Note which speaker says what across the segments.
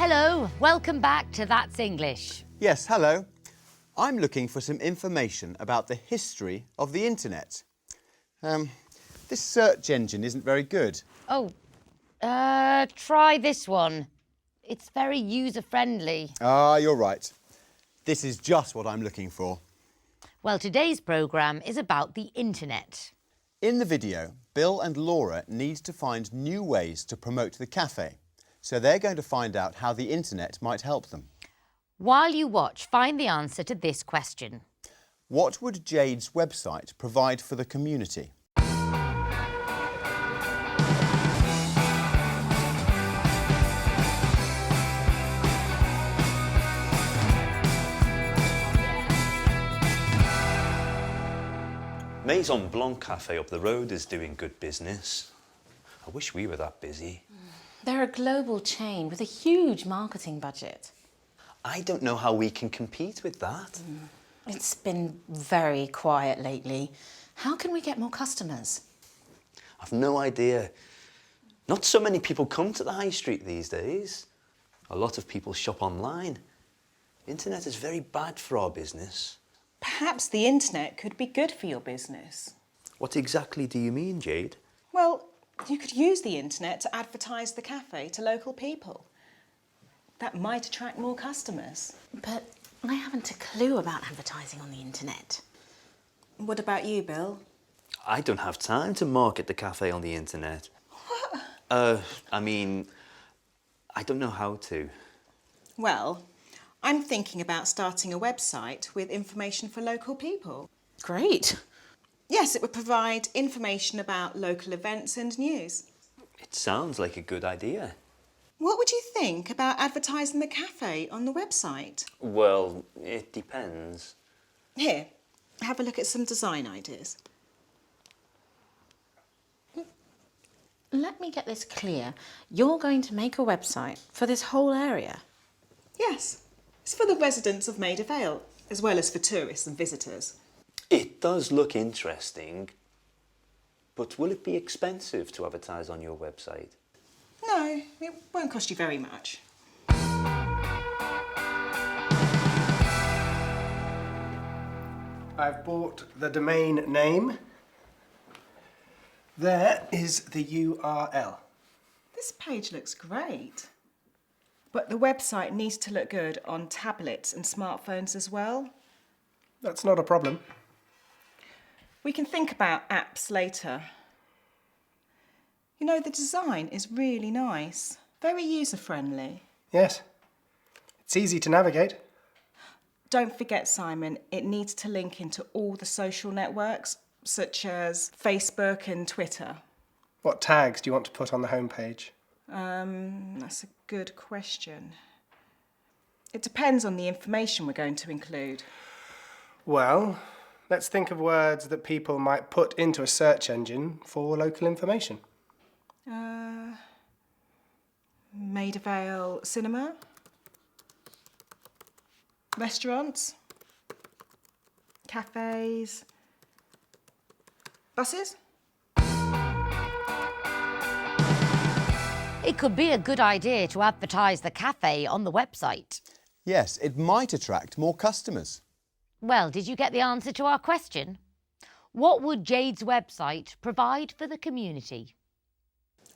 Speaker 1: Hello, welcome back to That's English.
Speaker 2: Yes, hello. I'm looking for some information about the history of the internet. This search engine isn't very good.
Speaker 1: Oh, try this one. It's very user-friendly.
Speaker 2: Ah, you're right. This is just what I'm looking for.
Speaker 1: Well, today's programme is about the internet.
Speaker 2: In the video, Bill and Laura need to find new ways to promote the cafe. So they're going to find out how the internet might help them.
Speaker 1: While you watch, find the answer to this question.
Speaker 2: What would Jade's website provide for the community?
Speaker 3: Maison Blanc Cafe up the road is doing good business. I wish we were that busy.
Speaker 4: They're a global chain with a huge marketing budget.
Speaker 3: I don't know how we can compete with that.
Speaker 4: It's been very quiet lately. How can we get more customers?
Speaker 3: I've no idea. Not so many people come to the high street these days. A lot of people shop online. Internet is very bad for our business.
Speaker 5: Perhaps the internet could be good for your business.
Speaker 3: What exactly do you mean, Jade?
Speaker 5: Well, you could use the internet to advertise the cafe to local people. That might attract more customers.
Speaker 4: But I haven't a clue about advertising on the internet.
Speaker 5: What about you, Bill?
Speaker 3: I don't have time to market the cafe on the internet. What? I don't know how to.
Speaker 5: Well, I'm thinking about starting a website with information for local people.
Speaker 4: Great.
Speaker 5: Yes, it would provide information about local events and news.
Speaker 3: It sounds like a good idea.
Speaker 5: What would you think about advertising the cafe on the website?
Speaker 3: Well, it depends.
Speaker 5: Here, have a look at some design ideas.
Speaker 4: Let me get this clear. You're going to make a website for this whole area?
Speaker 5: Yes, it's for the residents of Maida Vale, as well as for tourists and visitors.
Speaker 3: It does look interesting, but will it be expensive to advertise on your website?
Speaker 5: No, it won't cost you very much.
Speaker 6: I've bought the domain name. There is the URL.
Speaker 5: This page looks great. But the website needs to look good on tablets and smartphones as well.
Speaker 6: That's not a problem.
Speaker 5: We can think about apps later. You know, the design is really nice, very user-friendly.
Speaker 6: Yes. It's easy to navigate.
Speaker 5: Don't forget, Simon, it needs to link into all the social networks, such as Facebook and Twitter.
Speaker 6: What tags do you want to put on the homepage?
Speaker 5: That's a good question. It depends on the information we're going to include.
Speaker 6: Well, let's think of words that people might put into a search engine for local information.
Speaker 5: Maida Vale Cinema. Restaurants. Cafes. Buses.
Speaker 1: It could be a good idea to advertise the cafe on the website.
Speaker 2: Yes, it might attract more customers.
Speaker 1: Well, did you get the answer to our question? What would Jade's website provide for the community?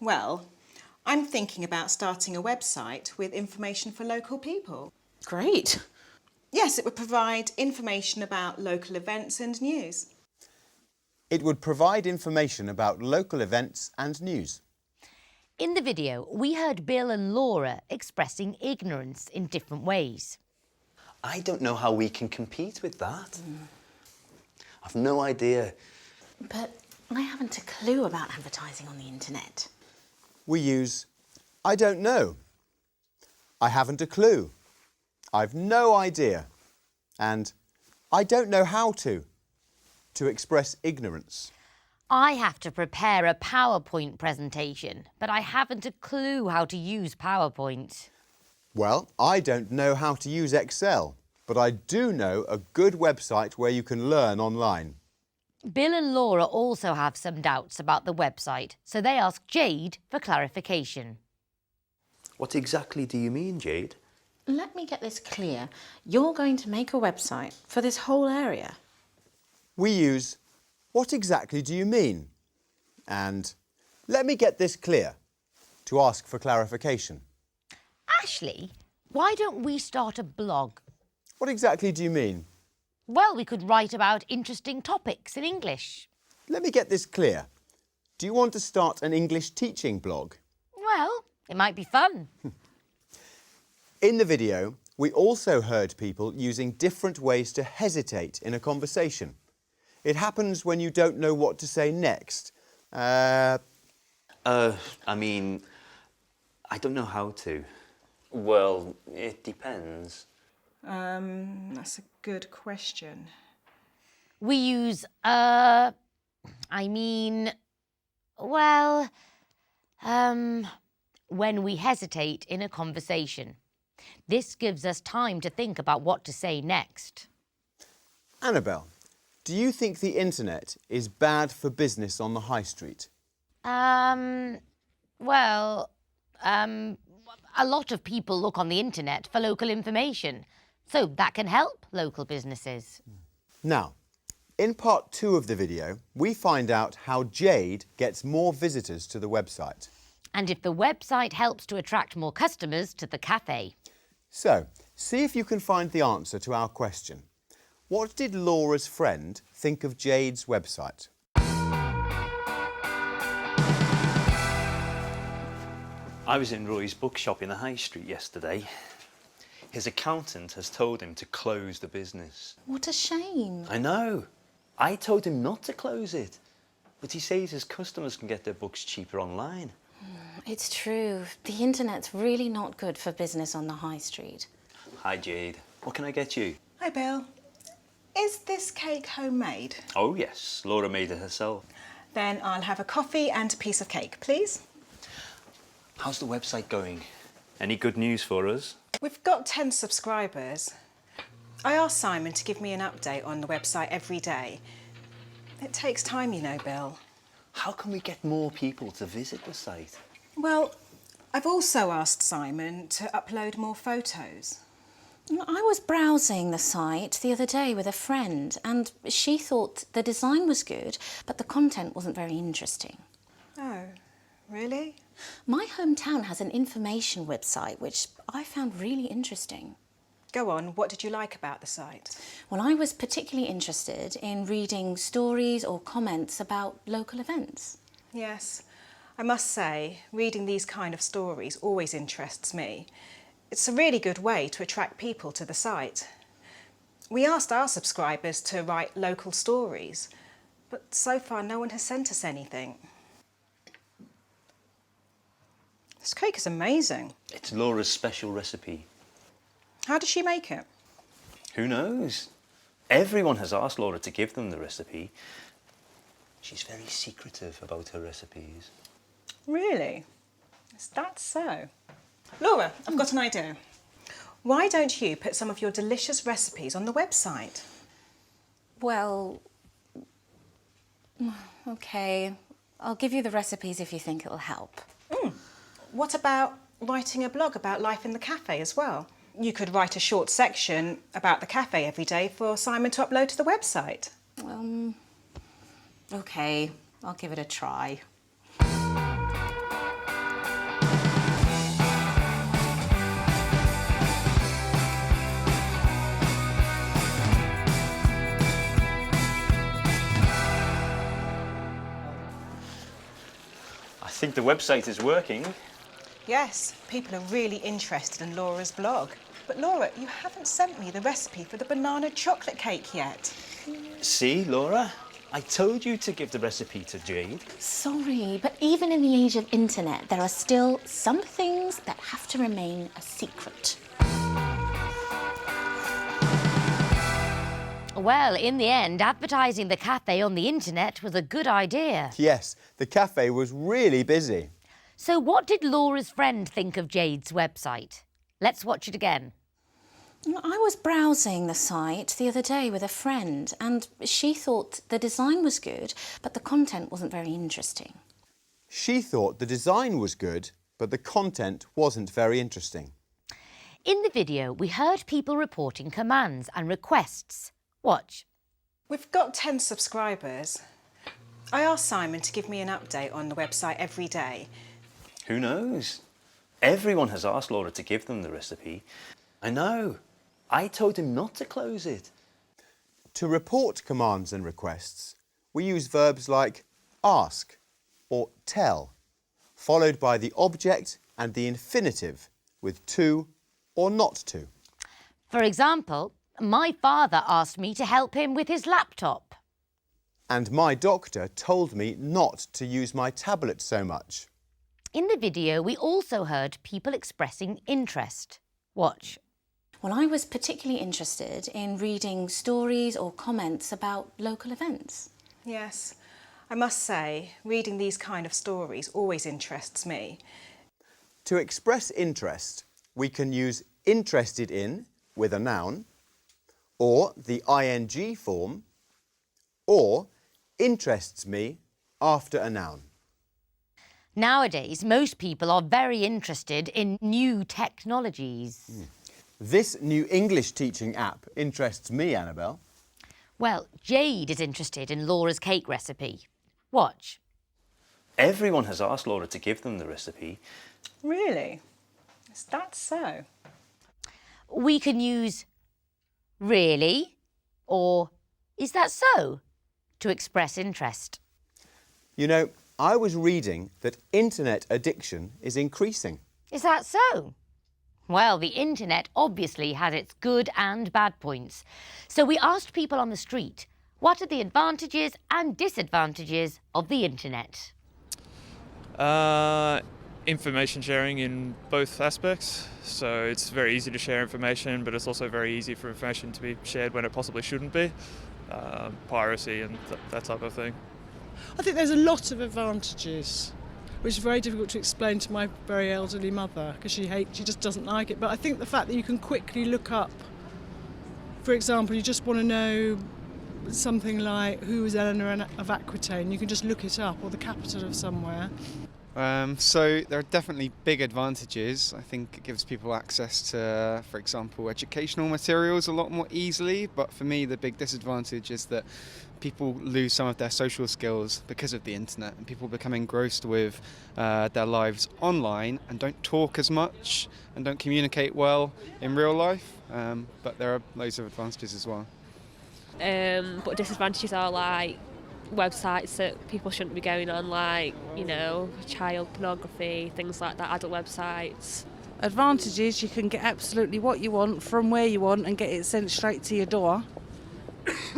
Speaker 5: Well, I'm thinking about starting a website with information for local people.
Speaker 4: Great.
Speaker 5: Yes, it would provide information about local events and news.
Speaker 2: It would provide information about local events and news.
Speaker 1: In the video, we heard Bill and Laura expressing ignorance in different ways.
Speaker 3: I don't know how we can compete with that. I've no idea.
Speaker 4: But I haven't a clue about advertising on the internet.
Speaker 2: We use I don't know, I haven't a clue, I've no idea, and I don't know how to express ignorance.
Speaker 1: I have to prepare a PowerPoint presentation, but I haven't a clue how to use PowerPoint.
Speaker 2: Well, I don't know how to use Excel, but I do know a good website where you can learn online.
Speaker 1: Bill and Laura also have some doubts about the website, so they ask Jade for clarification.
Speaker 3: What exactly do you mean, Jade?
Speaker 4: Let me get this clear. You're going to make a website for this whole area.
Speaker 2: We use what exactly do you mean? And let me get this clear to ask for clarification.
Speaker 1: Ashley, why don't we start a blog?
Speaker 2: What exactly do you mean?
Speaker 1: Well, we could write about interesting topics in English.
Speaker 2: Let me get this clear. Do you want to start an English teaching blog?
Speaker 1: Well, it might be fun.
Speaker 2: In the video, we also heard people using different ways to hesitate in a conversation. It happens when you don't know what to say next.
Speaker 3: I mean, I don't know how to. Well, it depends.
Speaker 5: That's a good question.
Speaker 1: We use, when we hesitate in a conversation. This gives us time to think about what to say next.
Speaker 2: Annabelle, do you think the internet is bad for business on the high street?
Speaker 1: A lot of people look on the internet for local information, so that can help local businesses.
Speaker 2: Now, in part 2 of the video, we find out how Jade gets more visitors to the website.
Speaker 1: And if the website helps to attract more customers to the cafe.
Speaker 2: So, see if you can find the answer to our question. What did Laura's friend think of Jade's website?
Speaker 3: I was in Roy's bookshop in the High Street yesterday. His accountant has told him to close the business.
Speaker 4: What a shame.
Speaker 3: I know. I told him not to close it. But he says his customers can get their books cheaper online.
Speaker 4: It's true. The internet's really not good for business on the high street.
Speaker 3: Hi, Jade. What can I get you?
Speaker 5: Hi, Bill. Is this cake homemade?
Speaker 3: Oh, yes. Laura made it herself.
Speaker 5: Then I'll have a coffee and a piece of cake, please.
Speaker 3: How's the website going? Any good news for us?
Speaker 5: We've got 10 subscribers. I asked Simon to give me an update on the website every day. It takes time, you know, Bill.
Speaker 3: How can we get more people to visit the site?
Speaker 5: Well, I've also asked Simon to upload more photos.
Speaker 4: I was browsing the site the other day with a friend and she thought the design was good, but the content wasn't very interesting.
Speaker 5: Oh, really?
Speaker 4: My hometown has an information website which I found really interesting.
Speaker 5: Go on, what did you like about the site?
Speaker 4: Well, I was particularly interested in reading stories or comments about local events.
Speaker 5: Yes, I must say, reading these kind of stories always interests me. It's a really good way to attract people to the site. We asked our subscribers to write local stories, but so far no one has sent us anything. This cake is amazing.
Speaker 3: It's Laura's special recipe.
Speaker 5: How does she make it?
Speaker 3: Who knows? Everyone has asked Laura to give them the recipe. She's very secretive about her recipes.
Speaker 5: Really? Is that so? Laura, I've got an idea. Why don't you put some of your delicious recipes on the website?
Speaker 4: Well, okay, I'll give you the recipes if you think it'll help.
Speaker 5: What about writing a blog about life in the cafe as well? You could write a short section about the cafe every day for Simon to upload to the website.
Speaker 4: Okay, I'll give it a try.
Speaker 3: I think the website is working.
Speaker 5: Yes, people are really interested in Laura's blog. But Laura, you haven't sent me the recipe for the banana chocolate cake yet.
Speaker 3: See, Laura? I told you to give the recipe to Jade.
Speaker 4: Sorry, but even in the age of internet, there are still some things that have to remain a secret.
Speaker 1: Well, in the end, advertising the cafe on the internet was a good idea.
Speaker 2: Yes, the cafe was really busy.
Speaker 1: So what did Laura's friend think of Jade's website? Let's watch it again.
Speaker 4: I was browsing the site the other day with a friend and she thought the design was good, but the content wasn't very interesting.
Speaker 2: She thought the design was good, but the content wasn't very interesting.
Speaker 1: In the video, we heard people reporting commands and requests. Watch.
Speaker 5: We've got 10 subscribers. I asked Simon to give me an update on the website every day.
Speaker 3: Who knows? Everyone has asked Laura to give them the recipe. I know. I told him not to close it.
Speaker 2: To report commands and requests, we use verbs like ask or tell, followed by the object and the infinitive with to or not to.
Speaker 1: For example, my father asked me to help him with his laptop.
Speaker 2: And my doctor told me not to use my tablet so much.
Speaker 1: In the video, we also heard people expressing interest. Watch.
Speaker 4: Well, I was particularly interested in reading stories or comments about local events.
Speaker 5: Yes, I must say, reading these kind of stories always interests me.
Speaker 2: To express interest, we can use interested in with a noun, or the ing form, or interests me after a noun.
Speaker 1: Nowadays, most people are very interested in new technologies.
Speaker 2: This new English teaching app interests me, Annabelle.
Speaker 1: Well, Jade is interested in Laura's cake recipe. Watch.
Speaker 3: Everyone has asked Laura to give them the recipe.
Speaker 5: Really? Is that so?
Speaker 1: We can use really or is that so to express interest.
Speaker 2: You know, I was reading that internet addiction is increasing.
Speaker 1: Is that so? Well, the internet obviously has its good and bad points. So we asked people on the street, what are the advantages and disadvantages of the internet?
Speaker 7: Information sharing in both aspects. So it's very easy to share information, but it's also very easy for information to be shared when it possibly shouldn't be. Piracy and that type of thing.
Speaker 8: I think there's a lot of advantages, which is very difficult to explain to my very elderly mother because she just doesn't like it. But I think the fact that you can quickly look up, for example, you just want to know something like who was Eleanor of Aquitaine, you can just look it up, or the capital of somewhere.
Speaker 9: So there are definitely big advantages. I think it gives people access to, for example, educational materials a lot more easily. But for me, the big disadvantage is that people lose some of their social skills because of the internet, and people become engrossed with their lives online and don't talk as much and don't communicate well in real life. But there are loads of advantages as well.
Speaker 10: But disadvantages are like websites that people shouldn't be going on, like, you know, child pornography, things like that, adult websites.
Speaker 11: Advantages, you can get absolutely what you want from where you want and get it sent straight to your door.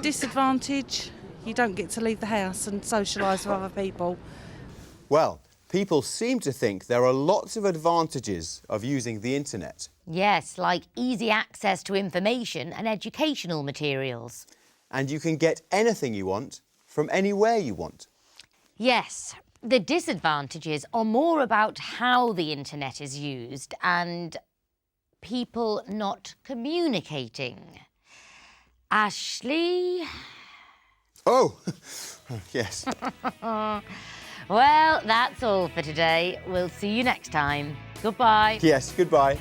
Speaker 11: Disadvantage, you don't get to leave the house and socialise with other people.
Speaker 2: Well, people seem to think there are lots of advantages of using the internet.
Speaker 1: Yes, like easy access to information and educational materials.
Speaker 2: And you can get anything you want from anywhere you want.
Speaker 1: Yes, the disadvantages are more about how the internet is used and people not communicating. Ashley?
Speaker 2: Oh, yes.
Speaker 1: Well, that's all for today. We'll see you next time. Goodbye.
Speaker 2: Yes, goodbye.